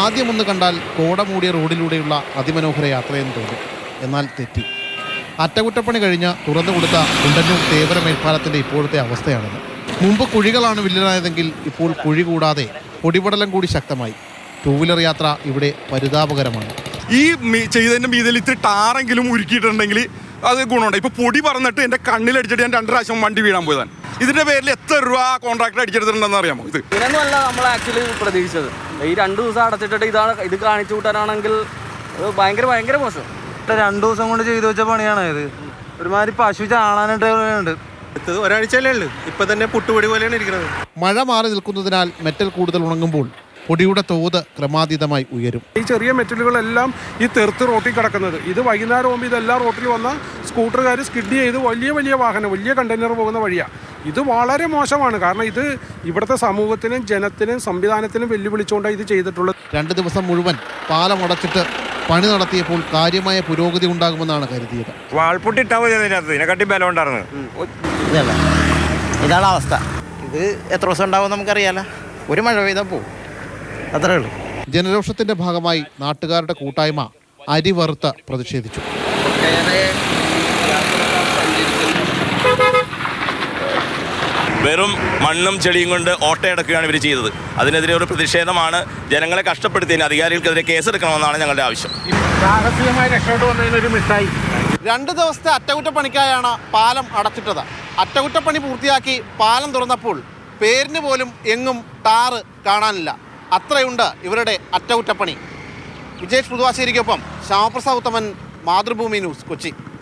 ആദ്യമൊന്ന് കണ്ടാൽ കോട മൂടിയ റോഡിലൂടെയുള്ള അതിമനോഹര യാത്രയെന്ന് തോന്നും. എന്നാൽ തെറ്റി. അറ്റകുറ്റപ്പണി കഴിഞ്ഞ് തുറന്നു കൊടുത്ത കുണ്ടന്നൂർ തേവര മേൽപ്പാലത്തിൻ്റെ ഇപ്പോഴത്തെ അവസ്ഥയാണെന്ന്. മുമ്പ് കുഴികളാണ് വില്ലനായതെങ്കിൽ ഇപ്പോൾ കുഴി കൂടാതെ പൊടിപടലം കൂടി ശക്തമായി. ടൂ വീലർ യാത്ര ഇവിടെ പരിതാപകരമാണ്. ഈ ചെയ്തതിൻ്റെ മീതിൽ ഇത്തിരി ടാറെങ്കിലും ഉരുക്കിയിട്ടുണ്ടെങ്കിൽ അത് ഗുണമുണ്ട്. ഇപ്പോൾ പൊടി പറന്നിട്ട് എൻ്റെ കണ്ണിലടിച്ചിട്ട് ഞാൻ 2 പ്രാവശ്യം വണ്ടി വീഴാൻ പോയതാണ്. ഇതിൻ്റെ പേരിൽ എത്ര രൂപ കോൺട്രാക്ടർ അടിച്ചെടുത്തിട്ടുണ്ടെന്ന് അറിയാമോ? ഇത് ഇങ്ങനെയൊന്നുമല്ല നമ്മൾ ആക്ച്വലി പ്രതീക്ഷിച്ചത്. ഈ 2 ദിവസം അടച്ചിട്ടിട്ട് ഇത് കാണിച്ചു കൂട്ടാനാണെങ്കിൽ ഭയങ്കര മോശം. 2 ദിവസം കൊണ്ട് ചെയ്തു വെച്ച പണിയാണ് ഇത്. ഒരുമാതിരി പശു ചാണാനായിട്ട് ഒരാഴ്ചയല്ലേ ഉള്ളൂ. ഇപ്പൊ തന്നെ പുട്ടുപൊടി പോലെയാണ് ഇരിക്കുന്നത്. മഴ മാറി നിൽക്കുന്നതിനാൽ മെറ്റൽ കൂടുതൽ ഉണങ്ങുമ്പോൾ പൊടിയുടെ തോത് ക്രമാതീതമായി ഉയരും. ഈ ചെറിയ മെറ്റലുകളെല്ലാം ഈ തെറുത്ത് റോട്ടിൽ കിടക്കുന്നത്, ഇത് വൈകുന്നേരം ആകുമ്പോൾ ഇതെല്ലാം റോട്ടിൽ വന്ന സ്കൂട്ടറുകാർ സ്കിഡ് ചെയ്ത് വലിയ വാഹനം, വലിയ കണ്ടെയ്നർ പോകുന്ന വഴിയാണ്. ഇത് വളരെ മോശമാണ്. കാരണം ഇത് ഇവിടുത്തെ സമൂഹത്തിനും ജനത്തിനും സംവിധാനത്തിനും വെല്ലുവിളിച്ചുകൊണ്ടാണ് ഇത് ചെയ്തിട്ടുള്ളത്. 2 ദിവസം മുഴുവൻ പാലം അടച്ചിട്ട് പണി നടത്തിയപ്പോൾ കാര്യമായ പുരോഗതി ഉണ്ടാകുമെന്നാണ് കരുതിയത്. വാൾപുട്ടിട്ടാ മതി അതിനകത്ത്, ഇതിനെക്കാട്ടി ബലം ഉണ്ടായിരുന്നു. ഇതാണ് അവസ്ഥ. ഇത് എത്ര ദിവസം ഉണ്ടാവും നമുക്കറിയാലോ. ഒരു മഴ പെയ്താൽ പോകും, അത്രേ ഉള്ളൂ. ജനരോഷത്തിന്റെ ഭാഗമായി നാട്ടുകാരുടെ കൂട്ടായ്മ അരി വറുത്ത് പ്രതിഷേധിച്ചു. വെറും മണ്ണും ചെളിയും കൊണ്ട് ഓട്ടയടക്കുകയാണ് ഇവർ ചെയ്തത്. അതിനെതിരെ ഒരു പ്രതിഷേധമാണ്. ജനങ്ങളെ കഷ്ടപ്പെടുത്തിയതിന് അധികാരികൾക്കെതിരെ കേസെടുക്കണമെന്നാണ് ഞങ്ങളുടെ ആവശ്യം. 2 ദിവസത്തെ അറ്റകുറ്റപ്പണിക്കായാണ് പാലം അടച്ചിട്ടത്. അറ്റകുറ്റപ്പണി പൂർത്തിയാക്കി പാലം തുറന്നപ്പോൾ പേരിന് പോലും എങ്ങും ടാറ് കാണാനില്ല. അത്രയുണ്ട് ഇവരുടെ അറ്റകുറ്റപ്പണി. വിജേഷ് പുതുവാശ്ശേരിക്കൊപ്പം ശ്യാമപ്രസാദ് ഉത്തമൻ, മാതൃഭൂമി ന്യൂസ്, കൊച്ചി.